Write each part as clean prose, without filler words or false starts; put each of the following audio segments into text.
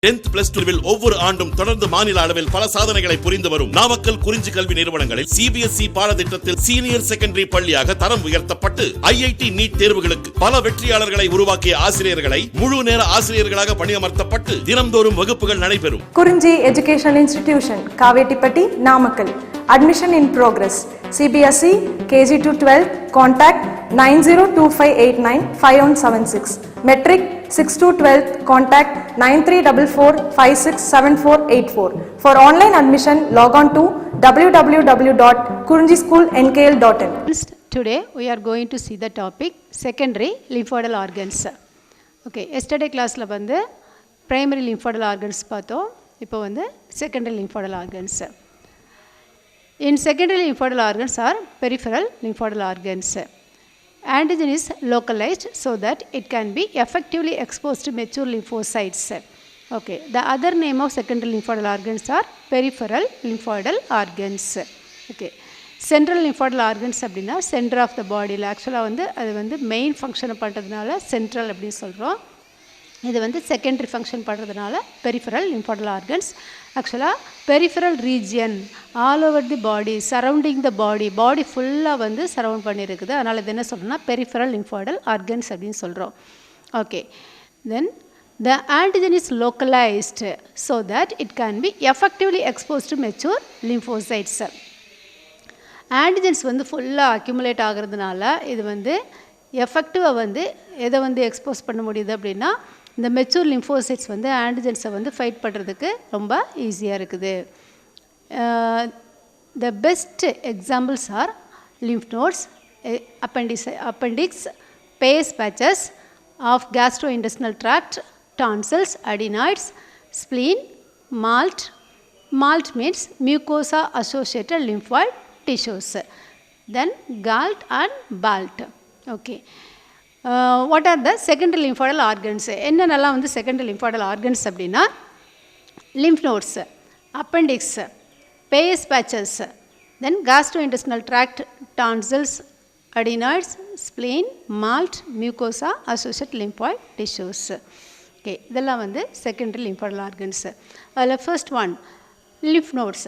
10th plus 2 ஒவ்வொரு ஆண்டும் தொடர்ந்து மாநில அளவில் பல சாதனைகளை புரிந்து வரும் நாமக்கல் குறிஞ்சி கல்வி நிறுவனங்களில் CBSE பாடத்திட்டத்தில் சீனியர் செகண்டரி பள்ளியாக தரம் உயர்த்தப்பட்டு IIT நீட் தேர்வுகளுக்கு பல வெற்றியாளர்களை உருவாக்கிய ஆசிரியர்களை முழு நேர ஆசிரியர்களாக பணியமர்த்தப்பட்டு தினம்தோறும் வகுப்புகள் நடைபெறும். குறிஞ்சி educational institution, Kavettipatti, Namakkal. Admission in progress. CBSE KG to 12. Contact 9025895176. Metric 6 to 12. Contact 9344567484. For online admission, log on to www.kurinjischoolnkl.in. Today we are going to see the topic secondary lymphoidal organs. Okay, yesterday class la வந்து primary lymphoidal organs பார்த்தோம். இப்போ வந்து secondary lymphoidal organs. In secondary lymphoidal organs are peripheral lymphoidal organs. Antigen is localized so that it can be effectively exposed to mature lymphocytes. Okay, the other name of secondary lymphoidal organs are peripheral lymphoidal organs. Okay, central lymphoidal organs அப்படினா center of the body. Actually வந்து அது வந்து main function பண்றதுனால central அப்படி சொல்றோம். இது வந்து secondary function பண்றதுனால peripheral lymphoidal organs. Actually peripheral region all over the body, surrounding the body ஃபுல்லா வந்து சரவுண்ட் பண்ணியிருக்குது. அதனால இது என்ன சொல்றோம்னா peripheral lymphoidal organs அப்படின்னு சொல்றோம். Okay, then the antigen is localized so that it can be effectively exposed to mature lymphocytes. Antigens வந்து ஃபுல்லா அக்யூமுலேட் ஆகிறதுனால இது வந்து எஃபெக்டிவாக வந்து எதை வந்து எக்ஸ்போஸ் பண்ண முடியுது அப்படின்னா இந்த மெச்சூர் லிம்போசைட்ஸ் வந்து ஆன்டிஜென்ஸை வந்து ஃபைட் பண்ணுறதுக்கு ரொம்ப ஈஸியாக இருக்குது. The best examples are lymph nodes, appendix, Peyer's patches of gastrointestinal tract, tonsils, adenoids, spleen, MALT means mucosa associated lymphoid tissues, then galt and balt. Okay, what are the secondary lymphoidal organs? என்னென்னலாம் வந்து secondary lymphoidal organs அப்படின்னா lymph nodes, appendix, Peyer's patches, then gastrointestinal tract, tonsils, adenoids, spleen, malt, mucosa associated lymphoid tissues. Okay, இதெல்லாம் வந்து secondary lymphoidal organs. அதில் first one lymph nodes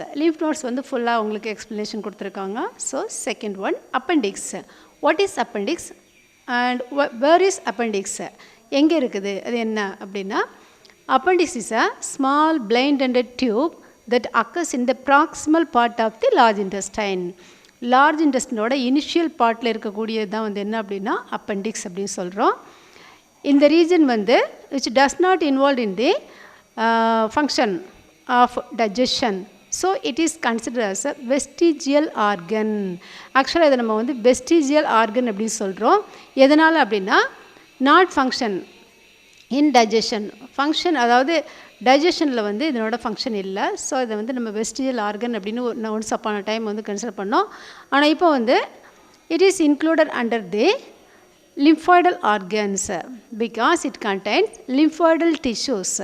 வந்து ஃபுல்லாக உங்களுக்கு explanation கொடுத்துருக்காங்க. So second one appendix. What is appendix and where is appendix, எங்கே இருக்குது, அது என்ன அப்படின்னா appendix is a small blind ended tube that occurs in the proximal part of the large intestine. Large இன்டெஸ்டினோட இனிஷியல் பார்ட்டில் இருக்கக்கூடியது தான் வந்து என்ன அப்படின்னா அப்பெண்டிக்ஸ் அப்படின்னு சொல்கிறோம். இந்த ரீஜன் வந்து which does not involve in the function of digestion, so it is considered as a vestigial organ. Actually இதை நம்ம வந்து vestigial organ அப்படின்னு சொல்கிறோம். எதனால் அப்படின்னா not function in digestion, function அதாவது டைஜஷனில் வந்து இதனோட ஃபங்க்ஷன் இல்லை. ஸோ இதை வந்து நம்ம vestigial organ அப்படின்னு ஒன்ஸ் அப்பான டைம் வந்து கன்சிடர் பண்ணோம். ஆனால் இப்போ வந்து it is included under the lymphoidal organs because it contains lymphoidal tissues.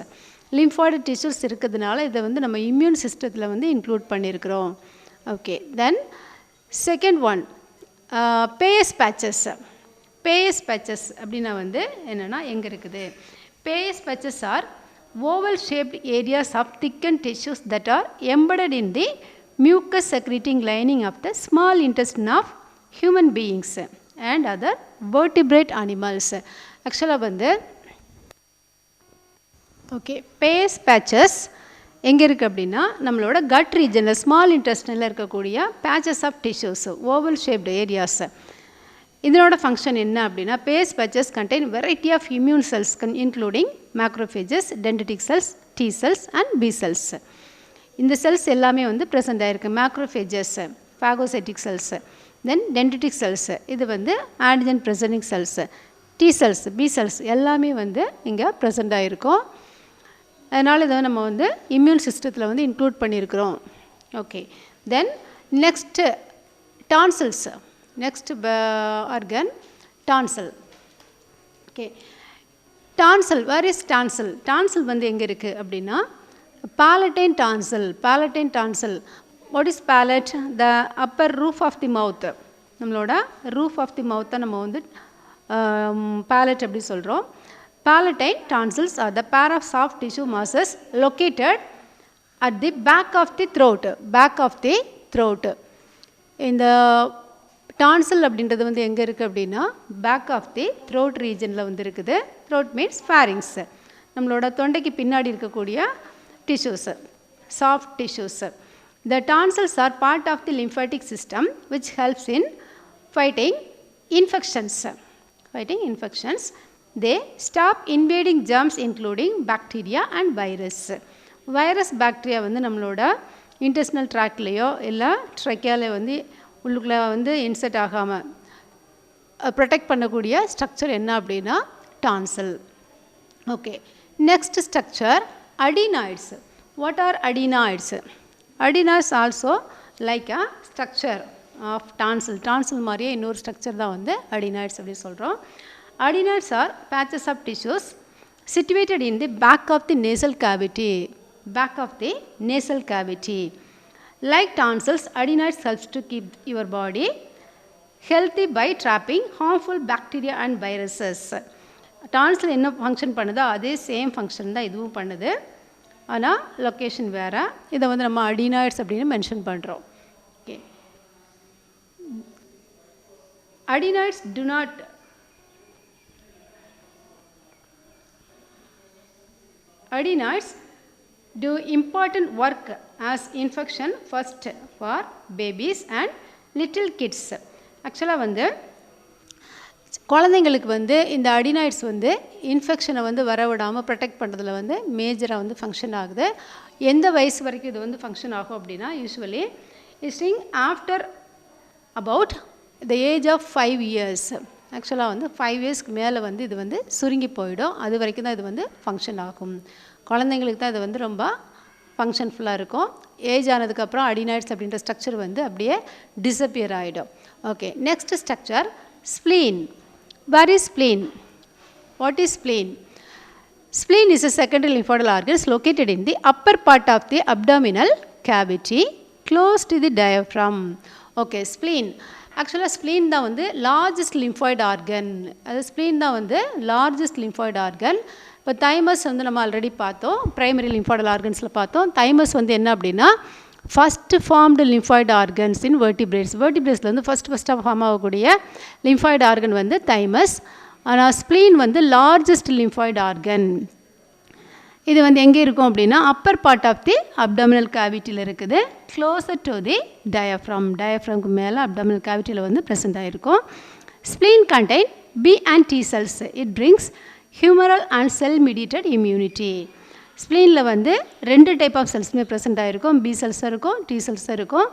Lymphoid tissues இருக்கிறதுனால இதை வந்து நம்ம இம்யூன் சிஸ்டத்தில் வந்து இன்க்ளூட் பண்ணியிருக்கிறோம். Okay, then second one Peyer's patches. Peyer's patches அப்படின்னா வந்து என்னென்னா எங்கே இருக்குது, Peyer's patches are oval shaped areas of thicken tissues that are embedded in the mucus secreting lining of the small intestine of human beings and other vertebrate animals. ஆக்சுவலாக வந்து okay, base patches எங்கே இருக்குது அப்படின்னா நம்மளோட cut ரீஜனில் small இன்டெஸ்டைனில் இருக்கக்கூடிய patches of tissues, oval shaped areas. இதனோட ஃபங்க்ஷன் என்ன அப்படின்னா Peyer's patches contain variety of immune cells including macrophages, dendritic cells, T cells and B cells. இந்த செல்ஸ் எல்லாமே வந்து ப்ரெசென்ட் ஆகிருக்கு. Macrophages phagocytic cells, then dendritic cells இது வந்து antigen presenting cells, T cells, B cells எல்லாமே வந்து இங்கே present ஆகிருக்கும். அதனால் இதை நம்ம வந்து இம்யூன் சிஸ்டத்தில் வந்து இன்க்ளூட் பண்ணியிருக்கிறோம். Okay, then next tonsils. Next organ tonsil. Okay, tonsil, where is tonsil? Tonsil வந்து எங்கே இருக்குது அப்படின்னா palatine tonsil. Palatine tonsil, what is palate? The upper roof of the mouth. நம்மளோட ரூஃப் ஆஃப் தி மவுத்தை நம்ம வந்து பேலட் அப்படி சொல்கிறோம். Palatine tonsils are the pair of soft tissue masses located at the back of the throat. Back of the throat. இந்த டான்சில் அப்படின்றது வந்து எங்கே இருக்குது அப்படின்னா பேக் ஆஃப் தி த்ரோட் ரீஜனில் வந்து இருக்குது. த்ரோட் மீன்ஸ் ஃபேரிங்ஸ், நம்மளோட தொண்டைக்கு பின்னாடி இருக்கக்கூடிய tissues, soft tissues. The tonsils are part of the lymphatic system which helps in fighting infections. They stop invading germs including bacteria and virus. Virus bacteria வந்து நம்மளோட intestinal ட்ராக்லேயோ இல்லை ட்ரைக்கியாவில் வந்து உள்ளுக்குள்ளே வந்து இன்செர்ட் ஆகாமல் ப்ரொடெக்ட் பண்ணக்கூடிய ஸ்ட்ரக்சர் என்ன அப்படின்னா tonsil. Okay, next structure adenoids. What are adenoids? Adenoids also like a structure of tonsil. Tonsil மாதிரியே இன்னொரு ஸ்ட்ரக்சர் தான் வந்து adenoids அப்படின்னு சொல்கிறோம். Adenoids are patches of tissues situated in the back of the nasal cavity. Back of the nasal cavity. Like tonsils, adenoids helps to keep your body healthy by trapping harmful bacteria and viruses. டான்சில் என்ன function பண்ணுதோ அதே same function தான் இதுவும் பண்ணுது, ஆனால் location வேறு. இதை வந்து நம்ம அடினாய்ட்ஸ் அப்படின்னு மென்ஷன் பண்ணுறோம். Okay, adenoids to not adenoids do important work as infection first for babies and little kids. ஆக்சுவலாக வந்து குழந்தைங்களுக்கு வந்து இந்த அடினாய்ட்ஸ் வந்து இன்ஃபெக்ஷனை வந்து வரவிடாமல் ப்ரொடெக்ட் பண்ணுறதுல வந்து மேஜராக வந்து ஃபங்க்ஷன் ஆகுது. எந்த வயசு வரைக்கும் இது வந்து ஃபங்க்ஷன் ஆகும் அப்படின்னா usually existing after about the age of 5 years. ஆக்சுவலாக வந்து 5 yearsக்கு மேலே வந்து இது வந்து சுருங்கி போயிடும். அது வரைக்கும் தான் இது வந்து ஃபங்க்ஷன் ஆகும். குழந்தைங்களுக்கு தான் இது வந்து ரொம்ப ஃபங்க்ஷன்ஃபுல்லாக இருக்கும். ஏஜ் ஆனதுக்கப்புறம் அடினாய்ட்ஸ் அப்படின்ற ஸ்ட்ரக்சர் வந்து அப்படியே டிஸப்பியர் ஆகிடும். Okay, next structure spleen. Where is spleen? What is spleen? Spleen is a secondary lymphoidal organ located in the upper part of the abdominal cavity close to the diaphragm. Okay, spleen. Actually spleen தான் வந்து largest lymphoid organ. அது spleen தான் வந்து largest lymphoid organ. இப்போ thymus வந்து நம்ம already பார்த்தோம், primary lymphoidal organsல பார்த்தோம். தைமஸ் வந்து என்ன அப்படின்னா first formed lymphoid organs in vertebrates. வெர்டிபிரேட்ஸில் வந்து ஃபஸ்ட்டாக ஃபார்ம் ஆகக்கூடிய லிம்ஃபாய்டு ஆர்கன் வந்து தைமஸ். ஆனால் ஸ்ப்ளீன் வந்து லார்ஜஸ்ட் லிம்ஃபாய்டு ஆர்கன். இது வந்து எங்கே இருக்கும் அப்படின்னா upper part of the abdominal கேவிட்டியில் இருக்குது, க்ளோசர் டு தி டயஃப்ரம். டயஃப்ரம்க்கு மேலே அப்டாமினல் கேவிட்டியில் வந்து ப்ரெசென்ட் ஆகிருக்கும். Spleen contain B and T cells. It brings humoral and cell mediated immunity. ஸ்ப்ளீனில் வந்து 2 டைப் ஆஃப் செல்ஸுமே ப்ரெசென்ட் ஆகிருக்கும். பி செல்ஸும் இருக்கும், டி செல்ஸும் இருக்கும்.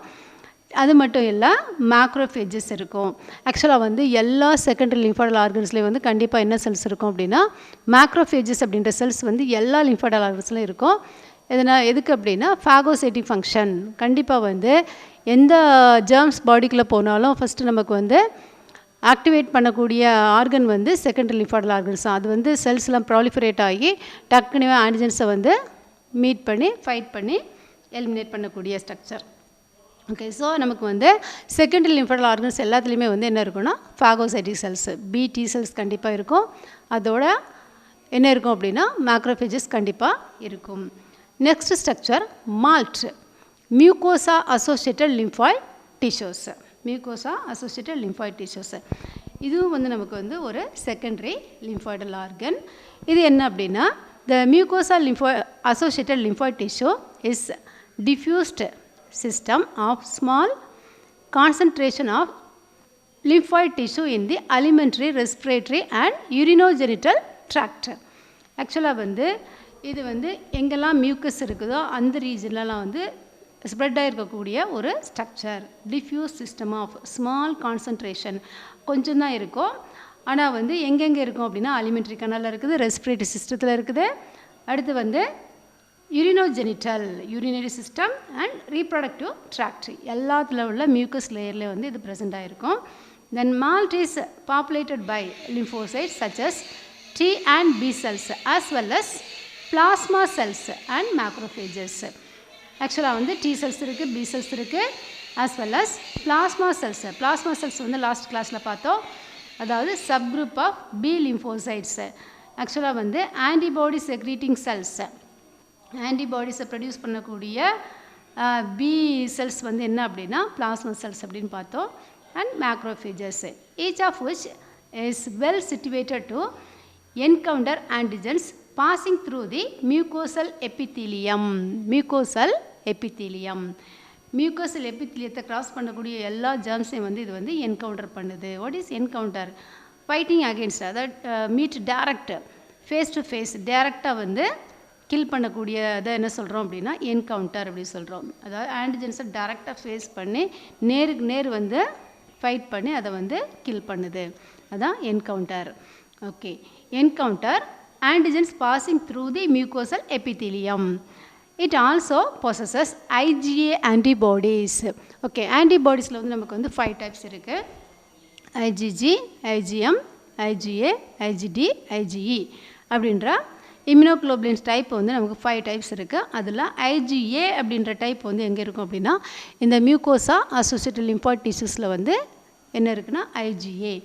அது மட்டும் இல்லை மேக்ரோஃபேஜஸ் இருக்கும். ஆக்சுவலாக வந்து எல்லா செகண்டரி லிம்ஃபாய்டல் ஆர்கன்ஸ்லேயும் வந்து கண்டிப்பாக என்ன செல்ஸ் இருக்கும் அப்படின்னா மேக்ரோஃபேஜஸ் அப்படின்ற செல்ஸ் வந்து எல்லா லிம்ஃபாய்டல் ஆர்கன்ஸ்லையும் இருக்கும். எதுக்கு அப்படின்னா ஃபேகோசைட்டிக் ஃபங்க்ஷன். கண்டிப்பாக வந்து எந்த ஜெர்ம்ஸ் பாடிக்குள்ளே போனாலும் ஃபஸ்ட்டு நமக்கு வந்து ஆக்டிவேட் பண்ணக்கூடிய ஆர்கன் வந்து செகண்டரி லிம்ஃபாய்டல் ஆர்கன்ஸ் தான். அது வந்து செல்ஸ்லாம் ப்ராலிஃபரேட் ஆகி டக்குனே ஆன்டிஜென்ஸை வந்து மீட் பண்ணி ஃபைட் பண்ணி எலிமினேட் பண்ணக்கூடிய ஸ்ட்ரக்சர். ஓகே, ஸோ நமக்கு வந்து செகண்டரி லிம்ஃபாய்டல் ஆர்கன்ஸ் எல்லாத்துலேயுமே வந்து என்ன இருக்குன்னா ஃபேகோசைட்டிக் செல்ஸ், பிடி செல்ஸ் கண்டிப்பாக இருக்கும். அதோட என்ன இருக்கும் அப்படின்னா மேக்ரோஃபேஜஸ் கண்டிப்பாக இருக்கும். Next structure MALT. Mucosa associated lymphoid tissues. Mucosa associated lymphoid tissues இதுவும் வந்து நமக்கு வந்து ஒரு செகண்டரி லிம்ஃபாய்டல் ஆர்கன். இது என்ன அப்படின்னா the mucosa associated lymphoid tissue is diffused system of small concentration of lymphoid tissue in the alimentary, respiratory and urinogenital tract. ஆக்சுவலாக வந்து இது வந்து எங்கெல்லாம் மியூக்கஸ் இருக்குதோ அந்த ரீஜன்லலாம் வந்து ஸ்ப்ரெட் ஆகிருக்கக்கூடிய ஒரு structure. Diffuse system of small concentration கொஞ்சம் தான் இருக்கும். ஆனால் வந்து எங்கெங்கே இருக்கும் அப்படின்னா அலிமெண்ட்ரி கனாலில் இருக்குது, ரெஸ்பிரேட்டரி சிஸ்டத்தில் இருக்குது, அடுத்து வந்து urinogenital urinary system and reproductive tract எல்லாத்துல உள்ள மியூக்கஸ் லேயரில் வந்து இது ப்ரெசென்ட் ஆகிருக்கும். Then MALT is populated by lymphocytes such as T and B cells as well as plasma cells and macrophages. ஆக்சுவலாக வந்து T cells இருக்குது, B cells இருக்குது, as well as plasma cells. plasma cells வந்து last கிளாஸில் பார்த்தோம், அதாவது sub group of B lymphocytes. ஆக்சுவலாக வந்து ஆன்டிபாடி செக்ரீட்டிங் செல்ஸ், ஆன்டிபாடிஸை ப்ரொடியூஸ் பண்ணக்கூடிய பி செல்ஸ் வந்து என்ன அப்படின்னா பிளாஸ்மா செல்ஸ் அப்படின்னு பார்த்தோம். And macrophages, each of which is well situated to encounter antigens passing through the mucosal epithelium. Mucosal epithelium, mucosal எபித்தீலியத்தை கிராஸ் பண்ணக்கூடிய எல்லா ஜெர்ம்ஸையும் வந்து இது வந்து என்கவுண்டர் பண்ணுது. What is encounter? Fighting against, அதாவது meet direct, face to face டேரெக்டாக வந்து கில் பண்ணக்கூடிய அதை என்ன சொல்கிறோம் அப்படின்னா என்கவுண்டர் அப்படி சொல்கிறோம். அதாவது ஆன்டிஜென்ஸை டேரெக்டாக ஃபேஸ் பண்ணி நேருக்கு நேர் வந்து ஃபைட் பண்ணி அதை வந்து கில் பண்ணுது, அதான் encounter. Okay, encounter antigens passing through the mucosal epithelium. It also possesses IgA antibodies. Okay, ஆன்டிபாடிஸில் வந்து நமக்கு வந்து 5 டைப்ஸ் இருக்குது. IgG, IgM, IgA, IgD, IgE அப்படின்ற இம்யூனோகுளோபுலின்ஸ் டைப் வந்து நமக்கு 5 டைப்ஸ் இருக்குது. அதில் IgA அப்படின்ற டைப் வந்து எங்கே இருக்கும் அப்படின்னா இந்த மியூக்கோசா அசோசியேட்டட் லிம்ஃபாய்ட் டிஷ்யூஸில் வந்து என்ன இருக்குன்னா IgA.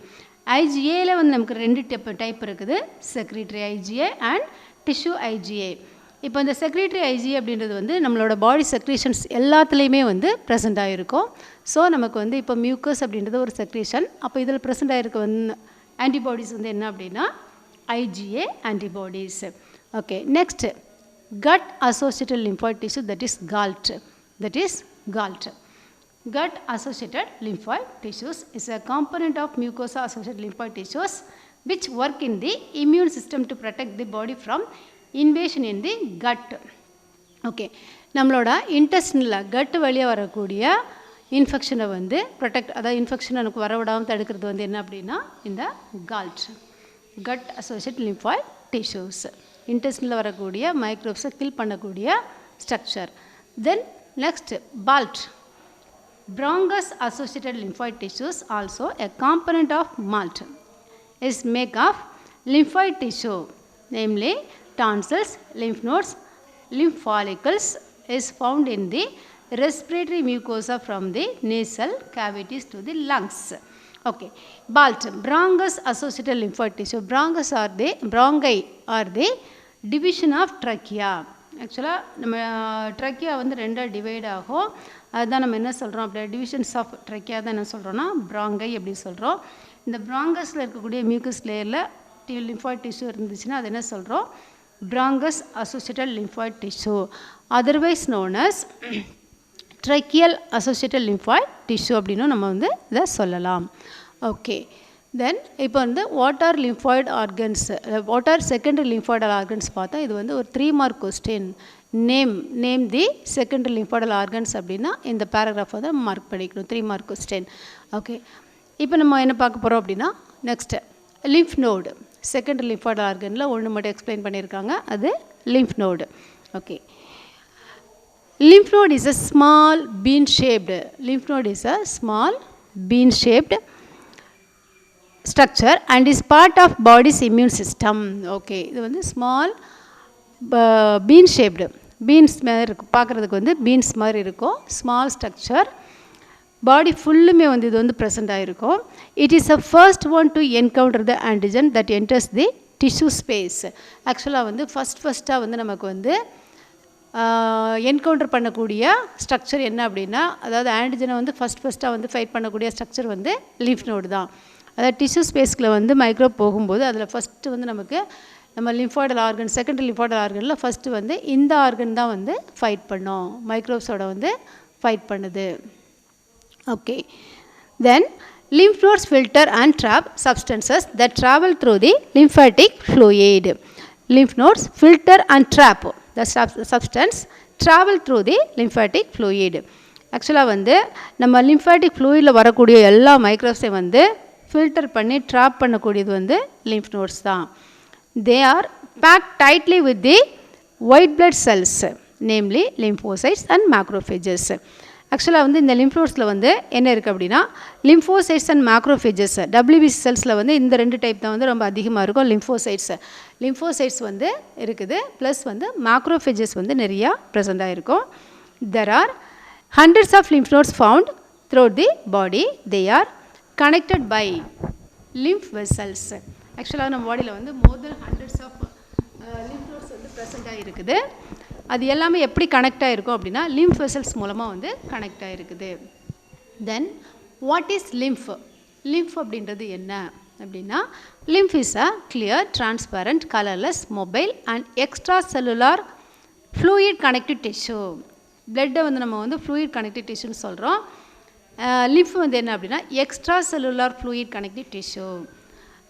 IgAவில் வந்து நமக்கு 2 டைப் இருக்குது, secretory IgA and tissue IgA. இப்போ இந்த செக்ரீட்டரி IgA அப்படின்றது வந்து நம்மளோட பாடி செக்ரீஷன்ஸ் எல்லாத்துலேயுமே வந்து ப்ரெசென்ட் ஆகிருக்கும். ஸோ நமக்கு வந்து இப்போ மியூக்கஸ் அப்படின்றது ஒரு செக்ரீஷன். அப்போ இதில் ப்ரெசென்ட் ஆகிருக்க வந்து ஆன்டிபாடிஸ் வந்து என்ன அப்படின்னா IgA antibodies. Okay, next gut associated lymphoid tissue, that is GALT. That is GALT. Gut associated lymphoid tissues is a component of mucosa associated lymphoid tissues which work in the immune system to protect the body from invasion in the gut. Okay, நம்மளோட இன்டெஸ்டினில் cut வழியாக வரக்கூடிய இன்ஃபெக்ஷனை வந்து protect, அதாவது infection எனக்கு வரவிடாமல் தடுக்கிறது வந்து என்ன அப்படின்னா இந்த GALT, cut associated lymphoid tissues. இன்டெஸ்டினில் வரக்கூடிய மைக்ரோப்ஸை கில் பண்ணக்கூடிய structure. Then next BALT, bronchus associated lymphoid tissues, also a component of MALT, is made of lymphoid tissue, namely tonsils, lymph nodes, lymph follicles, is found in the respiratory mucosa from the nasal cavities to the lungs. Okay, BALT, bronchus associated lymphoid tissue. Bronchus are the division of trachea. ஆக்சுவலாக நம்ம trachea வந்து 2 divide ஆகும். அதுதான் நம்ம என்ன சொல்கிறோம் அப்படியே divisions of trachea தான் என்ன சொல்கிறோன்னா பிராங்கை அப்படி சொல்கிறோம். இந்த பிராங்கஸில் இருக்கக்கூடிய மியூக்கஸ் லேயரில் லிம்ஃபாய்ட் டிஷ்யூ இருந்துச்சுன்னா அது என்ன சொல்கிறோம்? Bronchus associated lymphoid tissue, otherwise known as tracheal associated lymphoid tissue அப்படின்னு நம்ம வந்து இதை சொல்லலாம். ஓகே, தென் இப்போ வந்து what are lymphoid organs, what are secondary lymphoidal organs பார்த்தா இது வந்து ஒரு 3 mark question. Name the secondary lymphoidal organs அப்படின்னா இந்த பேராகிராஃப் வந்து மார்க் பண்ணிக்கணும், 3 மார்க் கொஸ்டின். ஓகே, இப்போ நம்ம என்ன பார்க்க போகிறோம் அப்படின்னா நெக்ஸ்ட்டு லிம்ஃப் நோடு. செகண்டரி லிம்ஃபாய்டல் ஆர்கனில் ஒன்று மட்டும் எக்ஸ்பிளைன் பண்ணியிருக்காங்க, அது lymph node. Okay, lymph node is a small bean shaped, lymph node is a small bean shaped structure and is part of body's immune system. Okay, இது வந்து small bean shaped, beans மாதிரி இருக்கும், பார்க்குறதுக்கு வந்து beans மாதிரி இருக்கும், small structure, பாடி ஃபுல்லுமே வந்து இது வந்து ப்ரெசென்ட் ஆகிருக்கும். It is a first one to encounter the antigen that enters the tissue space. ஆக்சுவலாக வந்து ஃபஸ்ட்டாக வந்து நமக்கு வந்து என்கவுண்டர் பண்ணக்கூடிய ஸ்ட்ரக்சர் என்ன அப்படின்னா, அதாவது ஆன்டிஜனை வந்து ஃபஸ்ட்டாக வந்து ஃபைட் பண்ணக்கூடிய ஸ்ட்ரக்சர் வந்து லிம்ஃப் நோடு தான். அதாவது டிஷ்யூ ஸ்பேஸ்க்குள்ள வந்து மைக்ரோப் போகும்போது அதில் ஃபஸ்ட்டு வந்து நமக்கு நம்ம லிம்ஃபாய்டல் ஆர்கன், செகண்டரி லிம்ஃபாய்டல் ஆர்கனில் ஃபஸ்ட்டு வந்து இந்த ஆர்கன் தான் வந்து ஃபைட் பண்ணோம், மைக்ரோப்ஸோட வந்து ஃபைட் பண்ணுது. Okay, then lymph nodes filter and trap substances that travel through the lymphatic fluid. Lymph nodes filter and trap the substance travel through the lymphatic fluid. ஆக்சுவலாக வந்து நம்ம லிம்ஃபாட்டிக் ஃப்ளூயிடில் வரக்கூடிய எல்லா மைக்ரோப்ஸையும் வந்து ஃபில்டர் பண்ணி ட்ராப் பண்ணக்கூடியது வந்து லிம்ஃப் நோட்ஸ் தான். They are packed tightly with the white blood cells, namely lymphocytes and macrophages. ஆக்சுவலாக வந்து இந்த லிம்ஃபோட்ஸில் வந்து என்ன இருக்குது அப்படின்னா லிம்ஃபோசைட்ஸ் அண்ட் மேக்ரோஃபேஜஸ், WBC செல்ஸில் வந்து இந்த 2 டைப் தான் வந்து ரொம்ப அதிகமாக இருக்கும். லிம்ஃபோசைட்ஸ் வந்து இருக்குது, ப்ளஸ் வந்து மேக்ரோஃபேஜஸ் வந்து நிறையா ப்ரெசென்ட் இருக்கும். There are hundreds of lymph nodes found throughout the body. They are connected by lymph vessels. ஆக்சுவலாக நம்ம பாடியில் வந்து மோர் தென் ஹண்ட்ரட்ஸ் ஆஃப் லிம்ஃப் நோட்ஸ் வந்து ப்ரெசென்ட் இருக்குது. அது எல்லாமே எப்படி கனெக்ட் ஆகிருக்கும் அப்படின்னா லிம்ஃப் வெசல்ஸ் மூலமாக வந்து கனெக்ட் ஆகிருக்குது. Then what is lymph? Lymph அப்படின்றது என்ன அப்படின்னா lymph is a clear, transparent, colourless, mobile and extracellular fluid connective tissue. பிளட்டை வந்து நம்ம வந்து ஃப்ளூயிட் கனெக்டிவ் டிஷ்யூன்னு சொல்கிறோம். லிம்ஃப் வந்து என்ன அப்படின்னா extra cellular fluid connective tissue,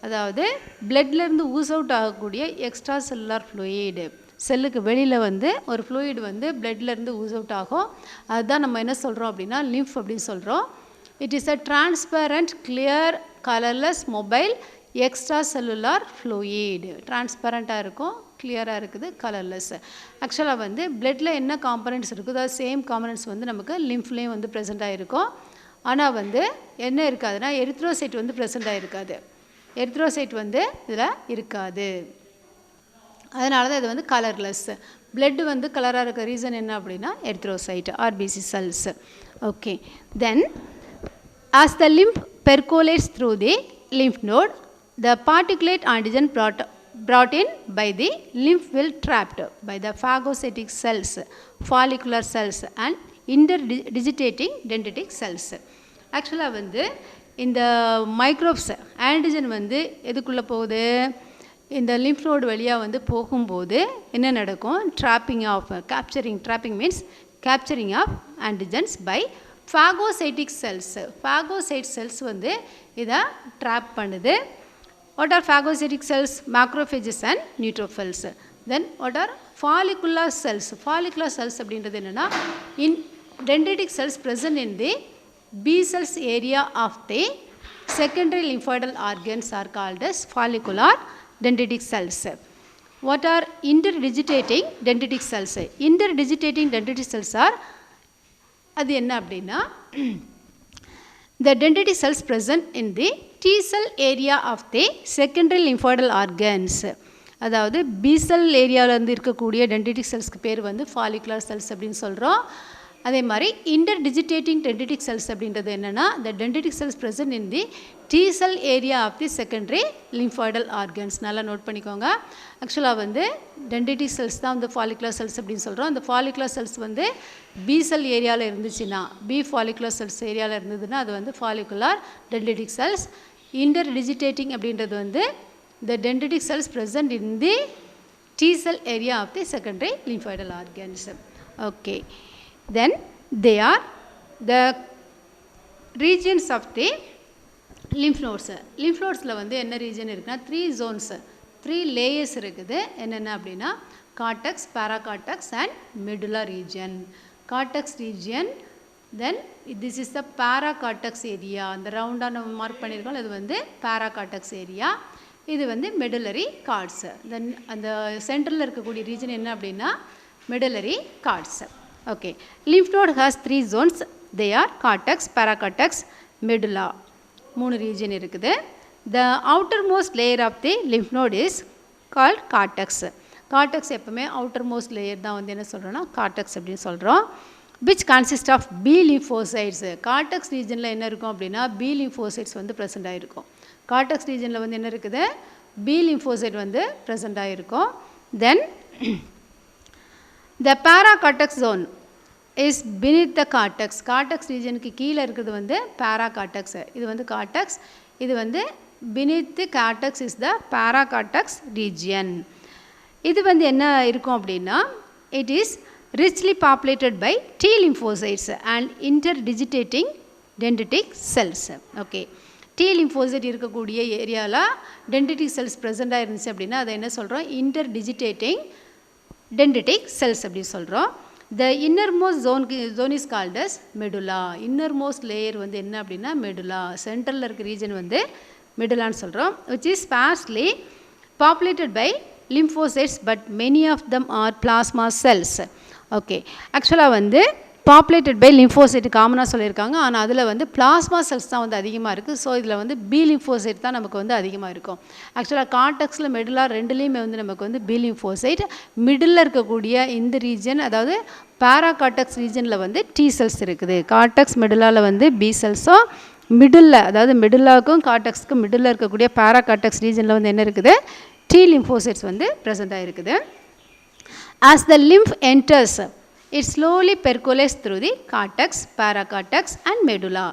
அதாவது பிளட்லேருந்து ஊஸ் அவுட் ஆகக்கூடிய எக்ஸ்ட்ரா செல்லுலார் ஃப்ளூயிடு. செல்லுக்கு வெளியில் வந்து ஒரு ஃப்ளூயிட் வந்து பிளட்லேருந்து ஊஸ் அவுட் ஆகும். அதுதான் நம்ம என்ன சொல்கிறோம் அப்படின்னா லிம்ஃப் அப்படின்னு சொல்கிறோம். It is a transparent, clear, colourless, mobile, extracellular fluid. டிரான்ஸ்பரண்ட்டாக இருக்கும், கிளியராக இருக்குது, கலர்லெஸ். ஆக்சுவலாக வந்து பிளட்டில் என்ன காம்பனன்ட்ஸ் இருக்குதோ சேம் காம்பனன்ட்ஸ் வந்து நமக்கு லிம்ஃப்லேயும் வந்து ப்ரெசென்ட் ஆகிருக்கும். ஆனால் வந்து என்ன இருக்காதுன்னா எரித்ரோசைட் வந்து ப்ரெசென்ட் ஆகிருக்காது. எரித்ரோசைட் வந்து இதில் இருக்காது. அதனால தான் இது வந்து கலர்லெஸ். பிளட் வந்து கலராக இருக்க ரீசன் என்ன அப்படின்னா erythrocyte, RBC cells. Okay, then as the lymph percolates through the lymph node, the particulate antigen brought in by the lymph will trapped by the phagocytic cells, follicular cells and interdigitating dendritic cells. ஆக்சுவலாக வந்து இந்த microbes antigen வந்து எதுக்குள்ளே போகுது, இந்த lymph node வழியாக வந்து போகும்போது என்ன நடக்கும், trapping means capturing of antigens by phagocytic cells. Phagocyte cells வந்து இதை ட்ராப் பண்ணுது. What are phagocytic cells? Macrophages and neutrophils. Then what are follicular cells? Follicular cells அப்படின்றது என்னென்னா dendritic cells present in the B cells area of the secondary lymphoidal organs are called as follicular dendritic cells. What are interdigitating dendritic cells? Interdigitating dendritic cells are அது என்ன அப்படின்னா the dendritic cells present in the T cell area of the secondary lymphoidal organs. அதாவது B cell ஏரியாவிலேருந்து இருக்கக்கூடிய dendritic செல்ஸ்க்கு பேர் வந்து follicular cells அப்படின்னு சொல்கிறோம். அதே மாதிரி interdigitating dendritic cells அப்படின்றது என்னென்னா the dendritic cells present in the T cell area of the secondary lymphoidal organs. நல்லா நோட் பண்ணிக்கோங்க. ஆக்சுவலாக வந்து dendritic cells தான் வந்து follicular cells அப்படின்னு சொல்கிறோம். அந்த follicular cells வந்து B cell ஏரியாவில் இருந்துச்சுன்னா, B follicular cells ஏரியாவில் இருந்ததுன்னா அது வந்து follicular dendritic cells. Interdigitating அப்படின்றது வந்து the dendritic cells present in the T cell area of the secondary lymphoidal organs. Okay. Then they are the regions of the lymph nodes. lymph nodesல வந்து என்ன region இருக்குன்னா 3 zones, 3 layers இருக்குது. என்னென்ன அப்படின்னா cortex, paracortex and medulla region. Cortex region, then this is the paracortex area. அந்த ரவுண்டாக mark பண்ணியிருக்கோம், அது வந்து பாராகார்டெக்ஸ் ஏரியா. இது வந்து மெடுலரி கார்ட்ஸ். தென் அந்த சென்டரில் இருக்கக்கூடிய ரீஜன் என்ன அப்படின்னா medullary cords. Okay, lymph node has 3 zones. They are cortex, paracortex, medulla. 3 region இருக்குது. The outermost layer of the lymph node is called cortex. Cortex எப்பவுமே outermost layer தான் வந்து என்ன சொல்கிறோன்னா cortex அப்படின்னு சொல்கிறோம். Which consists of B lymphocytes. Cortex regionல என்ன இருக்கும் அப்படின்னா B lymphocytes வந்து present ஆகிருக்கும். Cortex regionல வந்து என்ன இருக்குது, B lymphocyte வந்து present ஆகிருக்கும். Then the paracortex zone is beneath the cortex. Cortex regionக்கு கீழே இருக்கிறது வந்து paracortex. இது வந்து cortex, இது வந்து beneath the cortex is the paracortex region. இது வந்து என்ன இருக்கும் அப்படின்னா it is richly populated by T lymphocytes and interdigitating dendritic cells. Okay, T lymphocyte இருக்கக்கூடிய ஏரியாவில் dendritic cells present இருந்துச்சு அப்படின்னா அதை என்ன சொல்கிறோம், interdigitating dendritic cells அப்படி சொல்கிறோம். The innermost zone is called as medulla. Innermost layer வந்து என்ன அப்படின்னா medulla. சென்ட்ரலில் இருக்க ரீஜன் வந்து medullaன்னு சொல்கிறோம். which is sparsely populated by lymphocytes but many of them are plasma cells. Okay, ஆக்சுவலாக வந்து பாப்புலேட்டட் பை லிம்ஃபோசைட் காமனாக சொல்லியிருக்காங்க. ஆனால் அதில் வந்து பிளாஸ்மா செல்ஸ் தான் வந்து அதிகமாக இருக்குது. ஸோ இதில் வந்து பி லிம்ஃபோசைட் தான் நமக்கு வந்து அதிகமாக இருக்கும். ஆக்சுவலாக கார்டெக்ஸில் மெடுலா ரெண்டுலேயுமே வந்து நமக்கு வந்து பி லிம்ஃபோசைட். மிடில் இருக்கக்கூடிய இந்த ரீஜன், அதாவது பாராகார்டெக்ஸ் ரீஜனில் வந்து டி செல்ஸ் இருக்குது. கார்டெக்ஸ் மெடுலாவில் வந்து பி செல்ஸும் மிடில், அதாவது மெடுலாவுக்கும் கார்டெக்ஸ்க்கும் மிடில் இருக்கக்கூடிய பாராகார்டெக்ஸ் ரீஜனில் வந்து என்ன இருக்குது, T lymphocytes வந்து ப்ரெசென்ட்டாக இருக்குது. As the lymph enters, it slowly percolates through the cortex, paracortex and medulla,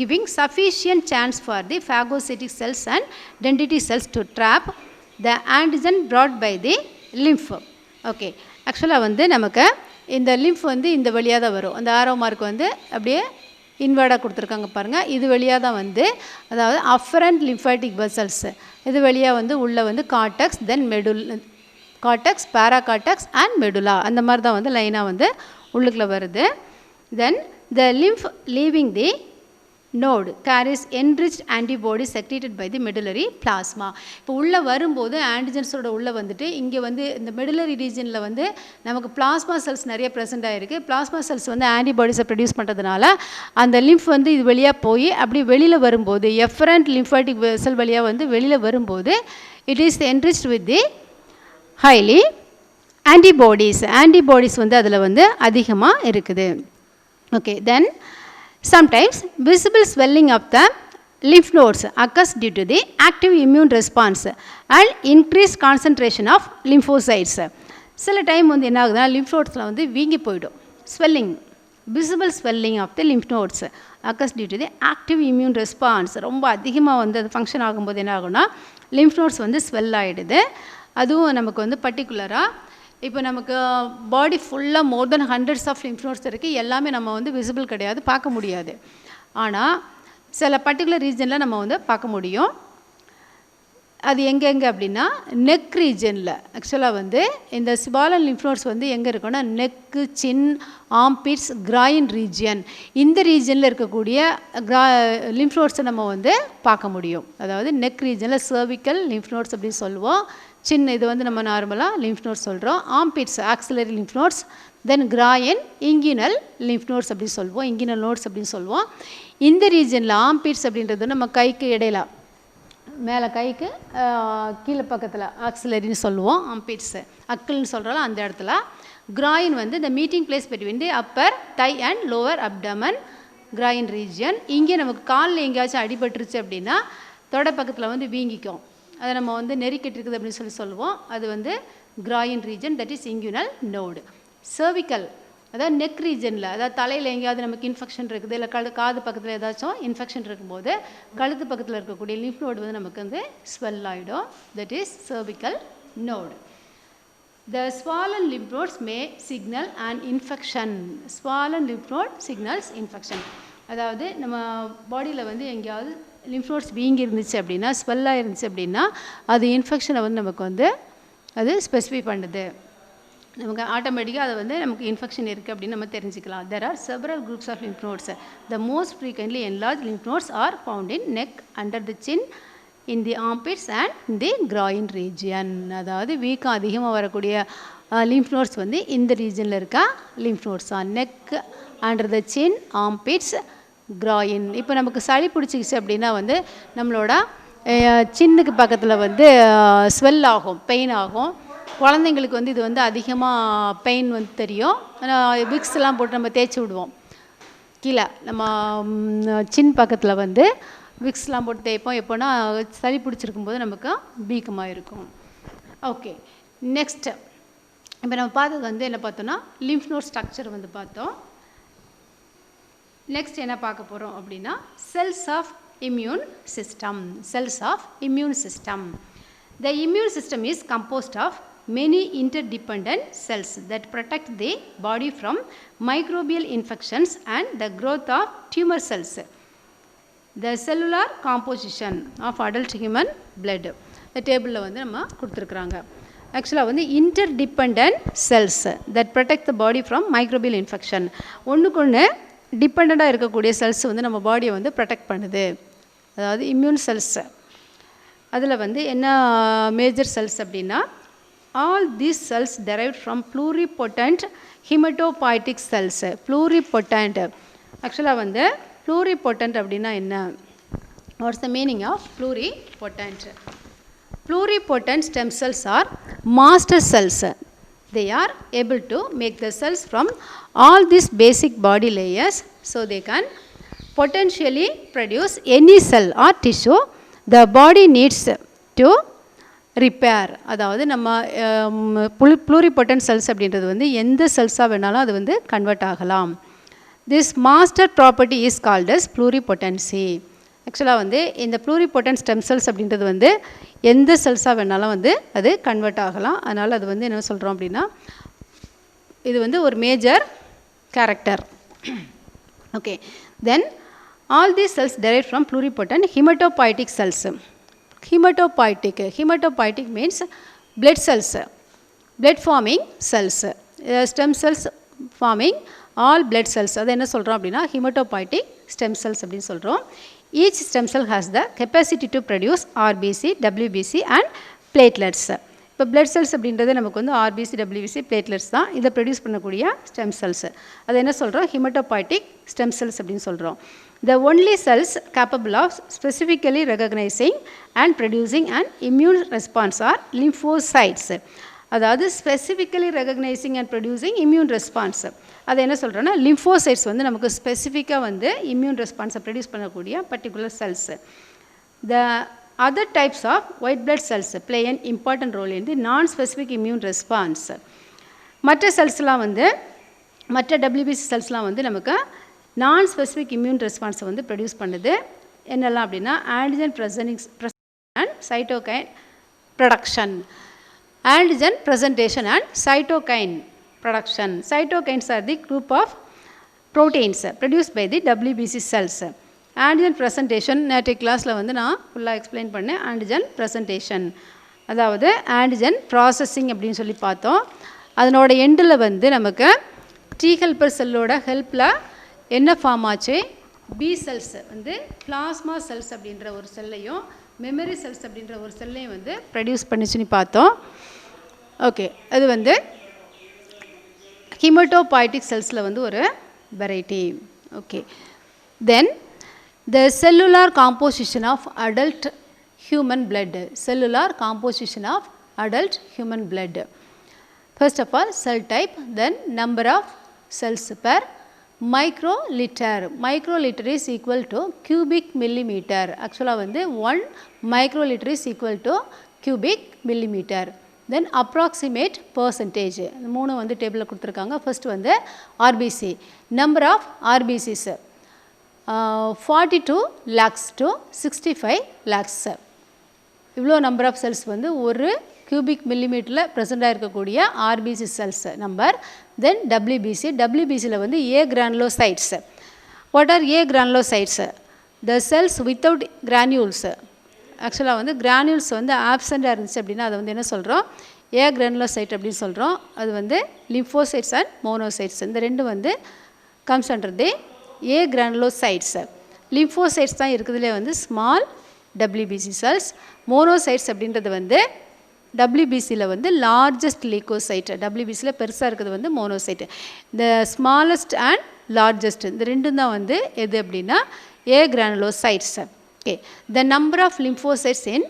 giving sufficient chance for the phagocytic cells and dendritic cells to trap the antigen brought by the lymph. Okay, ஆக்சுவலாக வந்து நமக்கு இந்த lymph வந்து இந்த வழியாக தான் வரும். அந்த ஆரோ மார்க் வந்து அப்படியே இன்வர்டாக கொடுத்துருக்காங்க பாருங்கள். இது வழியாக தான் வந்து, அதாவது அஃபரண்ட் லிம்ஃபாட்டிக் வெசல்ஸ், இது வழியாக வந்து உள்ளே வந்து cortex, then cortex, paracortex and medulla, அந்த மாதிரி தான் வந்து லைனாக வந்து உள்ளுக்குள்ளே வருது. Then the lymph leaving the node carries enriched antibody secreted by the medullary plasma. இப்போ உள்ளே வரும்போது ஆன்டிஜென்ஸோட உள்ளே வந்துட்டு இங்கே வந்து இந்த மெடுலரி ரீஜனில் வந்து நமக்கு பிளாஸ்மா செல்ஸ் நிறைய ப்ரெசென்ட் ஆகிருக்கு. பிளாஸ்மா செல்ஸ் வந்து ஆன்டிபாடிஸை ப்ரொடியூஸ் பண்ணுறதுனால அந்த லிம்ஃப் வந்து இது வழியாக போய் அப்படி வெளியில் வரும்போது எஃபரண்ட் லிம்ஃபாட்டிக் வெசல் வழியாக வந்து வெளியில் வரும்போது it is enriched with the highly antibodies வந்து அதில் வந்து அதிகமாக இருக்குது. Okay, then sometimes visible swelling of the lymph nodes occurs due to the active immune response and increased concentration of lymphocytes. சில டைம் வந்து என்ன ஆகுதுன்னா lymph nodesல வந்து வீங்கி போயிடும். swelling, visible swelling of the lymph nodes occurs due to the active immune response. ரொம்ப அதிகமாக வந்து அது ஃபங்க்ஷன் ஆகும்போது என்ன ஆகும்னா lymph nodes வந்து ஸ்வெல் ஆகிடுது. அதுவும் நமக்கு வந்து பர்டிகுலராக இப்போ நமக்கு பாடி ஃபுல்லாக மோர் தென் ஹண்ட்ரட்ஸ் ஆஃப் லிம்ஃப் நோட்ஸ் இருக்குது. எல்லாமே நம்ம வந்து விசிபிள் கிடையாது, பார்க்க முடியாது. ஆனால் சில பர்டிகுலர் ரீஜனில் நம்ம வந்து பார்க்க முடியும். அது எங்கெங்கே அப்படின்னா நெக் ரீஜனில். ஆக்சுவலாக வந்து இந்த ஸ்மாலர் லிம்ஃப் நோட்ஸ் வந்து எங்கே இருக்குன்னா நெக்கு, சின், ஆம்பிட்ஸ், கிராயின் ரீஜியன், இந்த ரீஜனில் இருக்கக்கூடிய லிம்ஃப் நோட்ஸை நம்ம வந்து பார்க்க முடியும். அதாவது நெக் ரீஜனில் சர்விக்கல் லிம்ஃப் நோட்ஸ் அப்படின்னு சொல்லுவோம். சின்ன இது வந்து நம்ம நார்மலாக லிம்ஃப் நோட்ஸ் சொல்கிறோம். ஆம்பிட்ஸ் ஆக்சிலரி லிம்ஃப் நோட்ஸ், தென் கிராயின் இங்கினல் லிம்ஃப் நோட்ஸ் அப்படின்னு சொல்லுவோம், இங்கினல் நோட்ஸ் அப்படின்னு சொல்லுவோம். இந்த ரீஜனில் ஆம்பிட்ஸ் அப்படின்றது நம்ம கைக்கு இடையில மேலே கைக்கு கீழே பக்கத்தில் ஆக்சிலரின்னு சொல்லுவோம். ஆம்பிட்ஸ் அக்கிள்னு சொல்கிறோம் அந்த இடத்துல. கிராயின் வந்து the meeting place between the upper thigh and lower abdomen, groin region. இங்கே நமக்கு காலில் எங்கேயாச்சும் அடிபட்டுருச்சு அப்படின்னா தொடை பக்கத்தில் வந்து வீங்கிக்கும். அதை நம்ம வந்து நெருக்கிட்டு அப்படின்னு சொல்லுவோம். அது வந்து groin region, that is இங்குனல் node. Cervical, அதாவது நெக் ரீஜனில், அதாவது தலையில் எங்கேயாவது நமக்கு இன்ஃபெக்ஷன் இருக்குது, இல்லை காது பக்கத்தில் ஏதாச்சும் இன்ஃபெக்ஷன் இருக்கும்போது கழுத்து பக்கத்தில் இருக்கக்கூடிய லிம்ஃப் நோடு வந்து நமக்கு வந்து ஸ்வெல் ஆகிடும். That is cervical node. The swollen lymph nodes may signal an infection. Swollen lymph node signals infection. அதாவது நம்ம பாடியில் வந்து எங்கேயாவது லிம்ஃப் நோட்ஸ் வீங்கி இருந்துச்சு அப்படின்னா, ஸ்வெல்லாக இருந்துச்சு அப்படின்னா அது இன்ஃபெக்ஷனை வந்து நமக்கு வந்து அது ஸ்பெசிஃபை பண்ணுது. நமக்கு ஆட்டோமேட்டிக்காக அதை வந்து நமக்கு இன்ஃபெக்ஷன் இருக்குது அப்படின்னு நம்ம தெரிஞ்சுக்கலாம். There are several groups of lymph nodes. The most frequently enlarged lymph nodes are found in neck, under the chin, in the armpits and in the groin region. அதாவது வீக்கம் அதிகமாக வரக்கூடிய லிம்ஃப் நோட்ஸ் வந்து இந்த ரீஜனில் இருக்க லிம்ஃப் நோட்ஸ் தான். Neck, under the chin, armpits, groin. இப்போ நமக்கு சளி பிடிச்சிக்கிச்சு அப்படின்னா வந்து நம்மளோட சின்னுக்கு பக்கத்தில் வந்து ஸ்வெல் ஆகும், பெயின் ஆகும். குழந்தைங்களுக்கு வந்து இது வந்து அதிகமாக பெயின் வந்து தெரியும். விக்ஸ்லாம் போட்டு நம்ம தேய்ச்சி விடுவோம். கீழே நம்ம சின் பக்கத்தில் வந்து விக்ஸ்லாம் போட்டு தேய்ப்போம். எப்போனா சளி பிடிச்சிருக்கும்போது நமக்கு வீக்கமாக இருக்கும். ஓகே, நெக்ஸ்ட்டு இப்போ நம்ம பார்த்தது வந்து என்ன பார்த்தோன்னா லிம்ஃப் நோட் ஸ்ட்ரக்சர் வந்து பார்த்தோம். நெக்ஸ்ட் என்ன பார்க்க போகிறோம் அப்படின்னா cells of immune system. Cells of immune system. The immune system is composed of many interdependent cells that protect the body from microbial infections and the growth of tumor cells. The cellular composition of adult human blood. இந்த டேபிளில் வந்து நம்ம கொடுத்துருக்குறாங்க. ஆக்சுவலாக வந்து interdependent cells that protect the body from microbial infection. ஒன்றுக்கு ஒன்று டிபெண்ட்டாக இருக்கக்கூடிய செல்ஸ் வந்து நம்ம பாடியை வந்து ப்ரொடெக்ட் பண்ணுது. அதாவது இம்யூன் செல்ஸ். அதில் வந்து என்ன மேஜர் செல்ஸ் அப்படின்னா all these cells derived from pluripotent hematopoietic cells. Pluripotent ஆக்சுவலாக வந்து ப்ளூரிபொட்டன்ட் அப்படின்னா என்ன? What's the meaning of pluripotent? Pluripotent stem cells are master cells. They are able to make the cells from all these basic body layers, so they can potentially produce any cell or tissue the body needs to repair. அதாவது நம்ம pluripotent cells அப்படின்றது வந்து எந்த செல்ஸாக வேணாலும் அது வந்து convert ஆகலாம். This master property is called as pluripotency. ஆக்சுவலாக வந்து இந்த pluripotent stem cells அப்படின்றது வந்து எந்த செல்ஸாக வேணாலும் வந்து அது கன்வெர்ட் ஆகலாம். அதனால் அது வந்து என்ன சொல்கிறோம் அப்படின்னா இது வந்து ஒரு major character. Okay, then all these cells derived from pluripotent hematopoietic cells. Hematopoietic means blood cells, blood forming cells, stem cells forming all blood cells. அது என்ன சொல்கிறோம் அப்படின்னா hematopoietic stem cells அப்படின்னு சொல்கிறோம். Each stem cell has the capacity to produce RBC, WBC and platelets. இப்போ blood cells அப்படின்றது நமக்கு வந்து RBC, WBC, platelets தான் இதை ப்ரொடியூஸ் பண்ணக்கூடிய stem cells. அது என்ன சொல்கிறோம்? hematopoietic stem cells அப்படின்னு சொல்கிறோம். The only cells capable of specifically recognizing and producing an immune response are lymphocytes. அதாவது specifically recognising and producing immune response. அது என்ன சொல்கிறோன்னா லிம்ஃபோசைட்ஸ் வந்து நமக்கு ஸ்பெசிஃபிக்காக வந்து இம்யூன் ரெஸ்பான்ஸை ப்ரொடியூஸ் பண்ணக்கூடிய particular cells. The other types of white blood cells play an important role in the non specific immune response. மற்ற செல்ஸ்லாம் வந்து மற்ற டபிள்யூபிசி செல்ஸ்லாம் வந்து நமக்கு நான் ஸ்பெசிஃபிக் இம்யூன் ரெஸ்பான்ஸை வந்து ப்ரொடியூஸ் பண்ணுது. என்னெல்லாம் அப்படின்னா antigen presenting and cytokine production. Antigen presentation and cytokine production. Cytokines are the group of proteins produced by the WBC cells. Antigen presentation நேற்று கிளாஸில் வந்து நான் ஃபுல்லாக எக்ஸ்பிளைன் பண்ணேன். ஆன்டிஜன் ப்ரெசன்டேஷன் அதாவது ஆன்டிஜன் ப்ராசஸிங் அப்படின்னு சொல்லி பார்த்தோம். அதனோட எண்டில் வந்து நமக்கு டி ஹெல்பர் செல்லோட ஹெல்ப்பில் என்ன ஃபார்ம் ஆச்சு, பி செல்ஸ் வந்து பிளாஸ்மா செல்ஸ் அப்படின்ற ஒரு செல்லையும் மெமரி செல்ஸ் அப்படின்ற ஒரு செல்லையும் வந்து ப்ரொடியூஸ் பண்ணிச்சுன்னு பார்த்தோம். ஓகே, அது வந்து ஹீமட்டோபாய்டிக் செல்ஸில் வந்து ஒரு variety. Okay, then the cellular composition of adult human blood. Cellular composition of adult human blood. First of all cell type, then number of cells per microliter. Microliter is equal to cubic millimeter. ஆக்சுவலாக வந்து 1 microliter is equal to cubic millimeter. Then approximate percentage. இந்த மூணு வந்து டேபிளில் கொடுத்துருக்காங்க. First வந்து RBC. Number of RBCs 42 lakhs to 65 lakhs. இவ்வளோ number of cells வந்து ஒரு கியூபிக் மில்லிமீட்டரில் ப்ரெசென்டாக இருக்கக்கூடிய ஆர்பிசி செல்ஸ் நம்பர். தென் டபிள்யூபிசியில் வந்து agranulocytes. What are agranulocytes? The cells without granules. ஆக்சுவலாக வந்து கிரானியூல்ஸ் வந்து ஆப்சண்ட்டாக இருந்துச்சு அப்படின்னா அதை வந்து என்ன சொல்கிறோம்? ஏ கிரானுலோசைட் அப்படின்னு சொல்கிறோம். அது வந்து லிம்போசைட்ஸ் அண்ட் மோனோசைட்ஸ் இந்த ரெண்டும் வந்து comes under the A granulocytes. Lymphocytes தான் இருக்கிறதுலே வந்து ஸ்மால் WBC செல்ஸ். மோனோசைட்ஸ் அப்படின்றது வந்து WBCயில் வந்து லார்ஜஸ்ட் லியூக்கோசைட். WBCயில் பெருசாக இருக்கிறது வந்து மோனோசைட். இந்த ஸ்மாலஸ்ட் அண்ட் லார்ஜஸ்ட் இந்த ரெண்டும் தான் வந்து எது அப்படின்னா agranulocytes. Okay, the number of lymphocytes in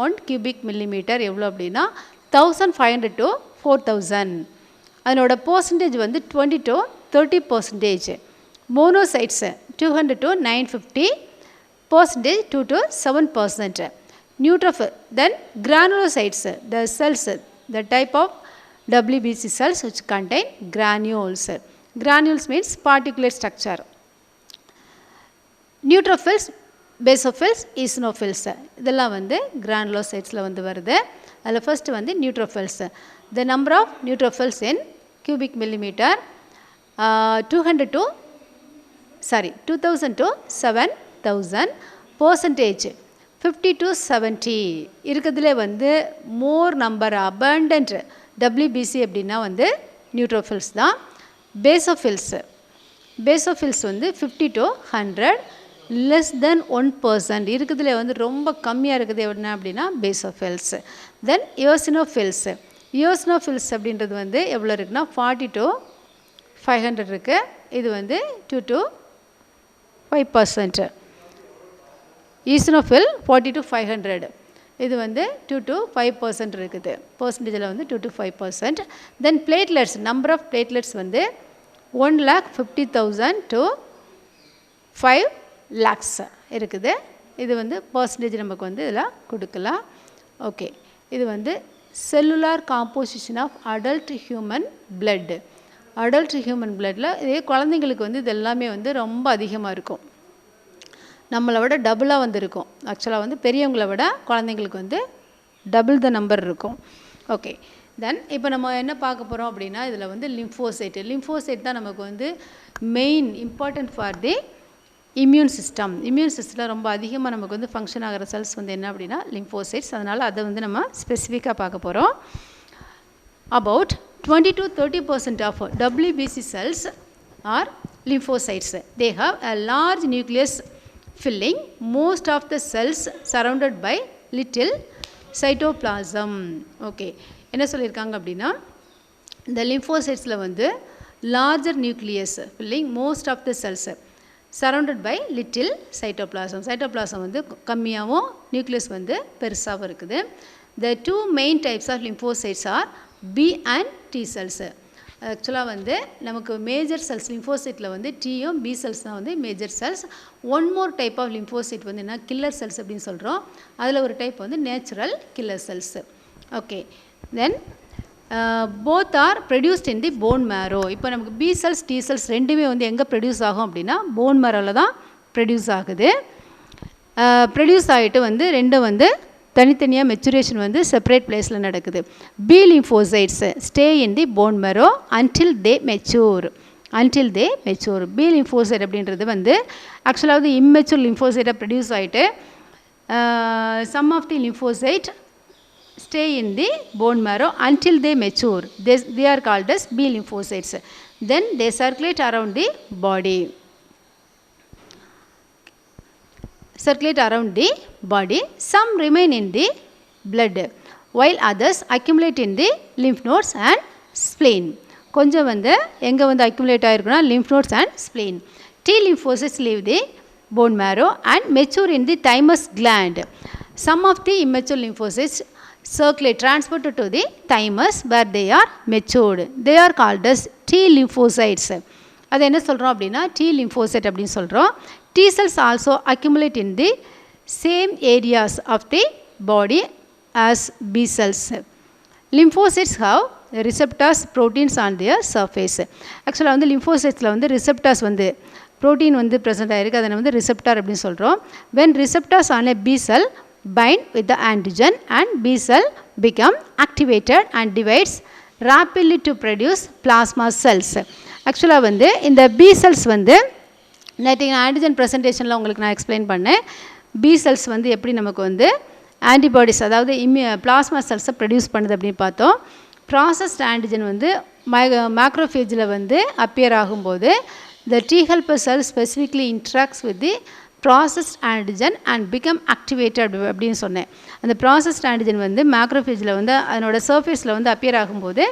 1 cubic millimeter எவ்வளோ அப்படின்னா 1500 to 4000. அதனோட பர்சன்டேஜ் வந்து 20 to 30%. Monocytes 200 to 950, percentage 2 to 7%. Neutrophil, then granulocytes, the cells, the type of WBC cells which contain granules. Granules means particulate structure. Neutrophils, basophils, eosinophils இதெல்லாம் வந்து granulocytesல வந்து வருது. அதில் first வந்து neutrophils. The number of neutrophils in cubic millimeter 2000 to 7000. Percentage 50 to 70 இருக்கிறதுலே வந்து more number abundant WBC அப்படின்னா வந்து நியூட்ரோஃபில்ஸ் தான். பேசோஃபில்ஸ் வந்து 50 to 100, லெஸ் தென் 1% இருக்கிறதுல வந்து ரொம்ப கம்மியாக இருக்குது என்ன அப்படின்னா பேசோஃபில்ஸ். தென் யோசினோஃபில்ஸ் அப்படின்றது வந்து எவ்வளோ இருக்குன்னா 40 to 500 இருக்குது. இது வந்து 2 to 5%. ஈசினோஃபில் 40 to 500 இது வந்து 2 to 5% இருக்குது. பர்சன்டேஜில் வந்து 2 to 5%. Then platelets, number of platelets வந்து 1,50,000 to 5 lakhs இருக்குது. இது வந்து பர்சன்டேஜ் நமக்கு வந்து இதில் கொடுக்கலாம். ஓகே, இது வந்து cellular composition of adult human blood. Adult human பிளட்டில் இதே குழந்தைங்களுக்கு வந்து இது எல்லாமே வந்து ரொம்ப அதிகமாக இருக்கும். நம்மளை விட டபுளாக வந்து இருக்கும். ஆக்சுவலாக வந்து பெரியவங்களை விட குழந்தைங்களுக்கு வந்து டபுள் த நம்பர் இருக்கும். ஓகே, தென் இப்போ நம்ம என்ன பார்க்க போகிறோம் அப்படின்னா, இதில் வந்து லிம்ஃபோசைட் தான் நமக்கு வந்து main important for the immune system. Immune சிஸ்டத்தில் ரொம்ப அதிகமாக நமக்கு வந்து ஃபங்க்ஷன் ஆகிற செல்ஸ் வந்து என்ன அப்படின்னா லிம்ஃபோசைட்ஸ். அதனால் அதை வந்து நம்ம ஸ்பெசிஃபிக்காக பார்க்க போகிறோம். About 20-30% of WBC cells are lymphocytes. They have a large nucleus filling most of the cells surrounded by little cytoplasm. Okay, என்ன சொல்லியிருக்காங்க அப்படின்னா, இந்த லிம்ஃபோசைட்ஸில் வந்து larger nucleus filling most of the cells surrounded by little cytoplasm. Cytoplasm வந்து கம்மியாகவும் nucleus வந்து பெருசாகவும் இருக்குது. The two main types of lymphocytes are B and T cells. ஆக்சுவலாக வந்து நமக்கு மேஜர் செல்ஸ் லிம்ஃபோசைட்டில் வந்து Tயும் B செல்ஸ் தான் வந்து major cells. One more type of lymphocyte வந்து என்ன கில்லர் செல்ஸ் அப்படின்னு சொல்கிறோம். அதில் ஒரு டைப் வந்து natural killer cells. Okay, then both are produced in the bone marrow. இப்போ நமக்கு B செல்ஸ் T செல்ஸ் ரெண்டுமே வந்து எங்கே ப்ரொடியூஸ் ஆகும் அப்படின்னா போன் மேரோவில் தான் ப்ரொடியூஸ் ஆகுது. ப்ரொடியூஸ் ஆகிட்டு வந்து ரெண்டும் வந்து தனித்தனியாக மெச்சுரேஷன் வந்து செப்பரேட் பிளேஸில் நடக்குது. B lymphocytes stay in the bone marrow until they mature. B lymphocyte அப்படின்றது வந்து ஆக்சுவலாக வந்து இம்மெச்சூர் லிம்ஃபோசைட்டாக ப்ரொடியூஸ் ஆகிட்டு some of the lymphocyte stay in the bone marrow until they mature. They are called as B lymphocytes. Then they circulate around the body. Some remain in the blood while others accumulate in the lymph nodes and spleen. கொஞ்சம் வந்து எங்கே வந்து accumulate ஆகிருக்குன்னா lymph nodes and spleen. T lymphocytes leave the bone marrow and mature in the thymus gland. Some of the immature lymphocytes transported to the thymus where they are matured. They are called as T lymphocytes. அது என்ன சொல்கிறோம் அப்படின்னா T lymphocyte அப்படின்னு சொல்கிறோம். T cells also accumulate in the same areas of the body as B cells. Lymphocytes have receptors proteins on their surface. ஆக்சுவலாக வந்து லிம்ஃபோசைட்ஸில் வந்து receptors வந்து ப்ரோட்டீன் வந்து ப்ரெசென்ட் ஆகிருக்கு. அதை வந்து ரிசெப்டார் அப்படின்னு சொல்கிறோம். when receptors on a B cell bind with the antigen and B cell become activated and divides rapidly to produce plasma cells. ஆக்சுவலாக வந்து இந்த B cells வந்து நேற்று ஆன்டிஜன் ப்ரெசன்டேஷனில் உங்களுக்கு நான் எக்ஸ்பிளைன் பண்ணேன். B cells வந்து எப்படி நமக்கு வந்து ஆன்டிபாடிஸ் அதாவது பிளாஸ்மா செல்ஸை ப்ரொடியூஸ் பண்ணுது அப்படின்னு பார்த்தோம். ப்ராசஸ்ட் ஆன்டிஜன் வந்து மேக்ரோஃபேஜில் வந்து அப்பியர் ஆகும்போது the T helper cell specifically interacts with the processed antigen and become activated அப்படின்னு சொன்னேன். அந்த ப்ராசஸ்ட் ஆன்டிஜன் வந்து மேக்ரோஃபேஜில் வந்து அதனோட சர்ஃபேஸில் வந்து அப்பியர் ஆகும்போது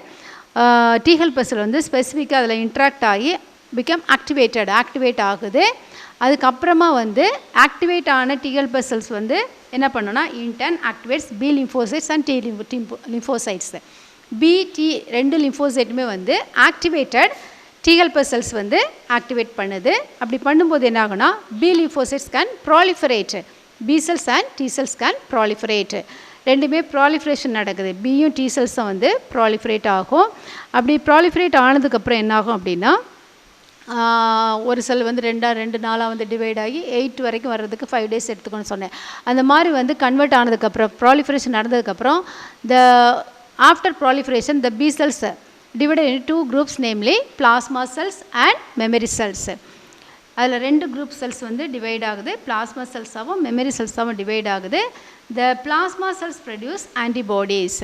T ஹெல்பர்ஸில் வந்து ஸ்பெசிஃபிக்காக அதில் இன்ட்ராக்ட் ஆகி பிகம் ஆக்டிவேட் ஆகுது. அதுக்கப்புறமா வந்து ஆக்டிவேட் ஆன T ஹெல்பர் செல்ஸ் வந்து என்ன பண்ணோன்னா intern activates B lymphocytes and T lymphocytes. B T ரெண்டு லிம்ஃபோசைட்டுமே வந்து ஆக்டிவேட்டட் T helper cells வந்து ஆக்டிவேட் பண்ணுது. அப்படி பண்ணும்போது என்ன ஆகுனா B lymphocytes can proliferate. B cells and T cells can proliferate. ரெண்டுமே ப்ராலிஃபரேஷன் நடக்குது. Bயும் T செல்ஸும் வந்து ப்ராலிஃபரேட் ஆகும். அப்படி ப்ராலிஃபரேட் ஆனதுக்கப்புறம் என்ன ஆகும் அப்படின்னா ஒரு செல் வந்து 2 வந்து டிவைட் ஆகி 8 வரைக்கும் வர்றதுக்கு 5 days எடுத்துக்கணும்னு சொன்னேன். அந்த மாதிரி வந்து கன்வெர்ட் ஆனதுக்கப்புறம் ப்ராலிஃபரேஷன் நடந்ததுக்கப்புறம் after proliferation the B cells divided into two groups, namely plasma cells and memory cells. அதில் 2 group cells வந்து டிவைட் ஆகுது. plasma cells ஆகவும் memory cells ஆகவும் டிவைட் ஆகுது. the plasma cells produce antibodies.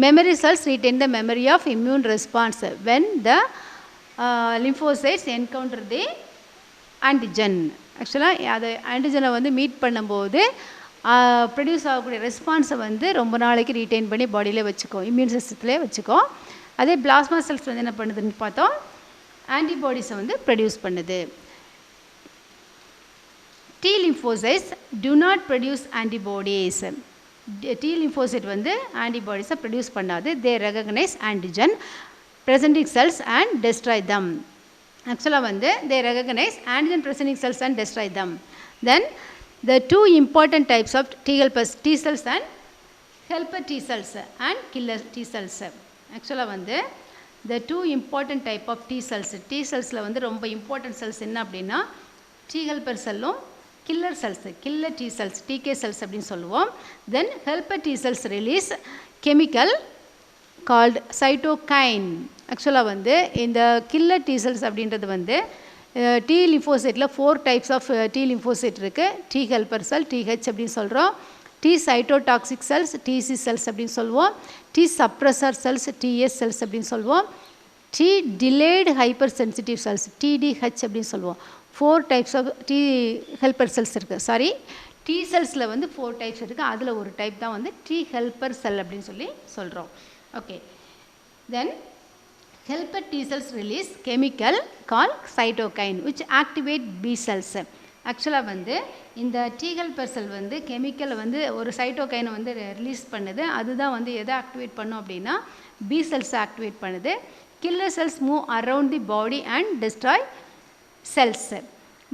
memory cells retain the memory of immune response when the lymphocytes encounter the antigen. ஆக்சுவலாக அது ஆன்டிஜனை வந்து meet பண்ணும்போது ப்ரொடியூஸ் ஆகக்கூடிய ரெஸ்பான்ஸை வந்து ரொம்ப நாளைக்கு ரீட்டைன் பண்ணி பாடியிலே வச்சுக்கோ, இம்யூன் சிஸ்டத்திலே வச்சுக்கோ. அதே பிளாஸ்மா செல்ஸ் வந்து என்ன பண்ணுதுன்னு பார்த்தோம், ஆன்டிபாடிஸை வந்து ப்ரொடியூஸ் பண்ணுது. T lymphocytes do not produce antibodies. T lymphocyte வந்து ஆன்டிபாடிஸை ப்ரொடியூஸ் பண்ணாது. they recognize antigen presenting cells and destroy them. ஆக்சுவலாக வந்து they recognize antigen presenting cells and destroy them. Then the two important types of T helpers, T cells and helper T cells and killer T cells. Actually வந்து the two important type of T cells, T cellsல வந்து ரொம்ப important cells என்ன அப்படின்னா T helper செல்லும் killer cells, killer T cells, TK cells அப்படின்னு சொல்லுவோம். Then helper T cells release chemical called cytokine. ஆக்சுவலாக வந்து இந்த கில்லர் T cells அப்படின்றது வந்து T லிம்போசைட்டில் 4 டைப்ஸ் ஆஃப் T லிம்போசைட் இருக்குது. T ஹெல்பர் செல், TH அப்படின்னு சொல்கிறோம். T cytotoxic cells, TC cells அப்படின்னு சொல்லுவோம். T suppressor cells, TS cells அப்படின்னு சொல்லுவோம். T delayed hyper sensitive cells, TDH அப்படின்னு சொல்லுவோம். 4 types of T helper cells இருக்குது. சாரி, T செல்ஸில் வந்து 4 டைப்ஸ் இருக்குது. அதில் ஒரு டைப் தான் வந்து T ஹெல்பர் செல் அப்படின்னு சொல்லி சொல்கிறோம். Okay, then helper T cells release chemical called cytokine which activate B cells. ஆக்சுவலாக வந்து இந்த T helper cell வந்து கெமிக்கலை வந்து ஒரு சைட்டோகைனை வந்து ரிலீஸ் பண்ணுது. அதுதான் வந்து எதை ஆக்டிவேட் பண்ணும் அப்படின்னா B cells ஆக்டிவேட் பண்ணுது. Killer cells move around the body and destroy cells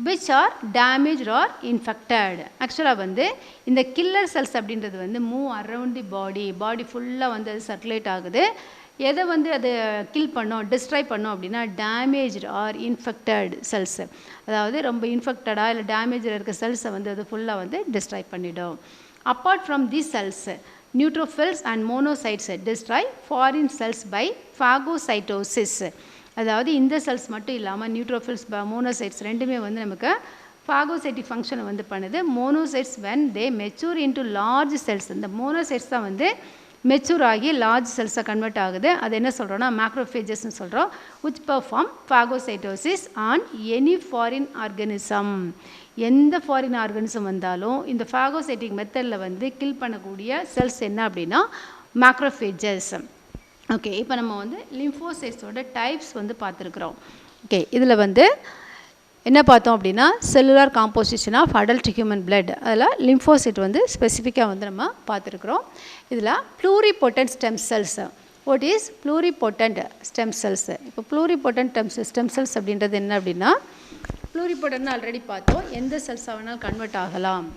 which are damaged or infected. ஆக்சுவலாக வந்து இந்த கில்லர் செல்ஸ் அப்படின்றது வந்து மூவ் அரவுண்ட் தி பாடி ஃபுல்லாக வந்து அது சர்க்குலேட் ஆகுது. எதை வந்து அது கில் பண்ணோம், டிஸ்ட்ராய் பண்ணோம் அப்படின்னா டேமேஜ்டு ஆர் இன்ஃபெக்டட் செல்ஸ், அதாவது ரொம்ப இன்ஃபெக்டடாக இல்லை டேமேஜில் இருக்க செல்ஸை வந்து அது ஃபுல்லாக வந்து டிஸ்ட்ராய் பண்ணிடும். Apart from the cells neutrophils and monocytes destroy foreign cells by phagocytosis. அதாவது இந்த செல்ஸ் மட்டும் இல்லாமல் நியூட்ரோஃபில்ஸ், மோனோசைட்ஸ் ரெண்டுமே வந்து நமக்கு ஃபாகோசைட்டிக் ஃபங்க்ஷனை வந்து பண்ணுது. Monocytes when they mature into large cells, இந்த மோனோசைட்ஸ் தான் வந்து மெச்சூர் ஆகி லார்ஜ் செல்ஸை கன்வெர்ட் ஆகுது. அது என்ன சொல்கிறோன்னா மேக்ரோஃபேஜஸ்ன்னு சொல்கிறோம். Which perform phagocytosis on any foreign organism. எந்த ஃபாரின் ஆர்கனிசம் வந்தாலும் இந்த ஃபாகோசைட்டிக் மெத்தடில் வந்து கில் பண்ணக்கூடிய செல்ஸ் என்ன அப்படின்னா மேக்ரோஃபேஜஸ். ஓகே, இப்போ நம்ம வந்து லிம்போசைட்ஸோட டைப்ஸ் வந்து பார்த்துருக்குறோம். ஓகே, இதில் வந்து என்ன பார்த்தோம் அப்படின்னா cellular composition of adult human blood, அதில் லிம்போசைட் வந்து ஸ்பெசிஃபிக்காக வந்து நம்ம பார்த்துருக்குறோம். இதில் pluripotent stem cells. What is pluripotent stem cells? இப்போ ப்ளூரிபொட்டன்ட் ஸ்டெம் செல்ஸ் அப்படின்றது என்ன அப்படின்னா, ப்ளூரிபொட்டன்ட்னு ஆல்ரெடி பார்த்தோம், எந்த செல்ஸ் ஆகினாலும் கன்வெர்ட் ஆகலாம்.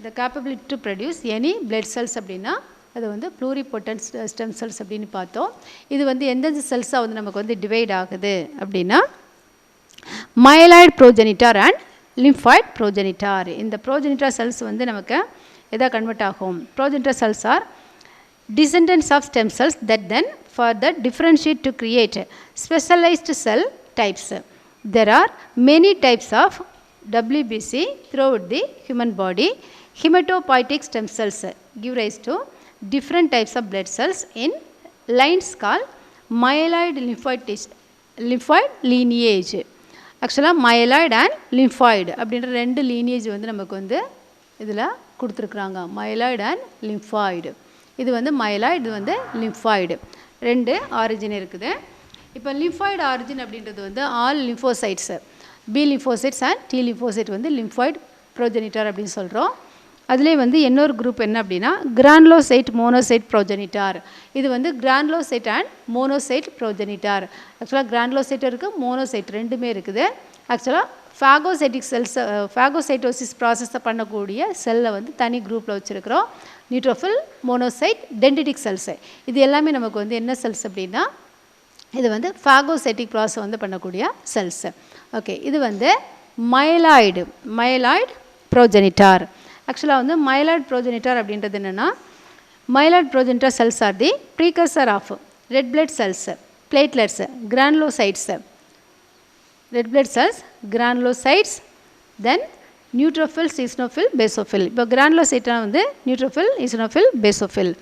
The capability to produce any blood cells அப்படின்னா அது வந்து ப்ளூரிபொட்டன்ட் ஸ்டெம் செல்ஸ் அப்படின்னு பார்த்தோம். இது வந்து எந்தெந்த செல்ஸாக வந்து நமக்கு வந்து டிவைட் ஆகுது அப்படின்னா மயலாய்டு ப்ரோஜெனிட்டார் அண்ட் லிம்ஃபாய்டு ப்ரோஜெனிட்டார். இந்த ப்ரோஜெனிட்டார் செல்ஸ் வந்து நமக்கு எதாக கன்வெர்ட் ஆகும்? Progenitor cells are descendants of stem cells that then further differentiate to create specialized cell types. There are many types of WBC throughout the human body. Hematopoietic stem cells give rise to different types of blood cells in lines called myeloid lymphoid lineage. ஆக்சுவலாக மயலாய்டு and lymphoid அப்படின்ற 2 lineage வந்து நமக்கு வந்து இதில் கொடுத்துருக்குறாங்க. மயலாய்டு and lymphoid, இது வந்து மயலாய்டு, இது வந்து லிம்ஃபாய்டு, 2 ஆரிஜின் இருக்குது. இப்போ லிம்ஃபாய்டு ஆரிஜின் அப்படின்றது வந்து all lymphocytes, B lymphocytes and T lymphocyte வந்து லிம்ஃபாய்டு ப்ரோஜெனிட்டார் அப்படின்னு சொல்கிறோம். அதிலே வந்து இன்னொரு குரூப் என்ன அப்படின்னா கிரானுலோசைட் மோனோசைட் ப்ரோஜெனிட்டார். இது வந்து கிரானுலோசைட் அண்ட் மோனோசைட் ப்ரோஜெனிட்டார். ஆக்சுவலாக கிரானுலோசைட் இருக்குது, மோனோசைட் ரெண்டுமே இருக்குது. ஆக்சுவலாக ஃபாகோசைட்டிக் செல்ஸ், ஃபாகோசைட்டோசிஸ் ப்ராசஸை பண்ணக்கூடிய செல்லை வந்து தனி குரூப்பில் வச்சுருக்கிறோம். நியூட்ரோஃபில், மோனோசைட், டென்டிட்டிக் செல்ஸு, இது எல்லாமே நமக்கு வந்து என்ன செல்ஸ் அப்படின்னா இது வந்து ஃபாகோசைட்டிக் ப்ராசஸ் வந்து பண்ணக்கூடிய செல்ஸு. ஓகே, இது வந்து மயலாய்டு ப்ரோஜெனிட்டார். ஆக்சுவலாக வந்து மயலாய்டு ப்ரோஜெனிட்டார் அப்படின்றது என்னென்னா myeloid progenitor cells are the precursor of red blood cells, platelets, granulocytes, red blood cells, granulocytes, then neutrophil, eosinophil, basophil. இப்போ கிரானுலோசைட்டாக வந்து neutrophil, eosinophil, basophil.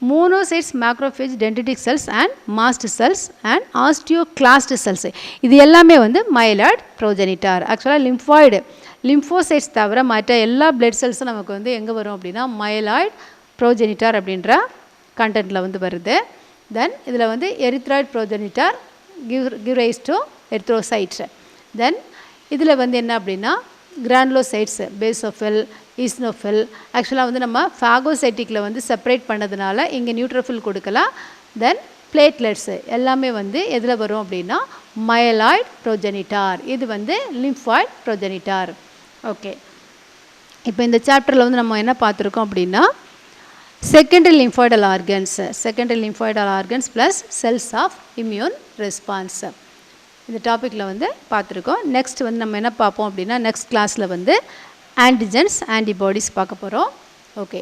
Monocytes, macrophage, dendritic cells and mast cells and osteoclast cells, இது எல்லாமே வந்து மயலாய்டு ப்ரோஜெனிட்டார். ஆக்சுவலாக lymphocytes தவிர மற்ற எல்லா பிளட் செல்ஸும் நமக்கு வந்து எங்கே வரும் அப்படின்னா மயலாய்டு ப்ரோஜெனிட்டார் அப்படின்ற கண்டென்ட்டில் வந்து வருது. தென் இதில் வந்து எரித்ராய்டு ப்ரோஜெனிட்டார் கிவ் ரைஸ் டு எரித்ரோசைட்ஸ். தென் இதில் வந்து என்ன அப்படின்னா கிரானுலோசைட்ஸ், பேசோஃபில், ஈஸ்னோஃபில். ஆக்சுவலாக வந்து நம்ம ஃபாகோசைட்டிக்கில் வந்து செப்பரேட் பண்ணதுனால இங்கே நியூட்ரோஃபில் கொடுக்கலாம். தென் பிளேட்லெட்ஸு எல்லாமே வந்து எதில் வரும் அப்படின்னா மயலாய்டு ப்ரோஜெனிட்டார். இது வந்து லிம்ஃபாய்டு ப்ரோஜெனிட்டார். ஓகே, இப்போ இந்த சாப்டரில் வந்து நம்ம என்ன பார்த்துருக்கோம் அப்படின்னா secondary lymphoidal organs plus cells of immune response இந்த டாப்பிக்கில் வந்து பார்த்துருக்கோம். நெக்ஸ்ட் வந்து நம்ம என்ன பார்ப்போம் அப்படின்னா நெக்ஸ்ட் கிளாஸில் வந்து ஆன்டிஜென்ஸ் ஆன்டிபாடிஸ் பார்க்க போகிறோம். ஓகே.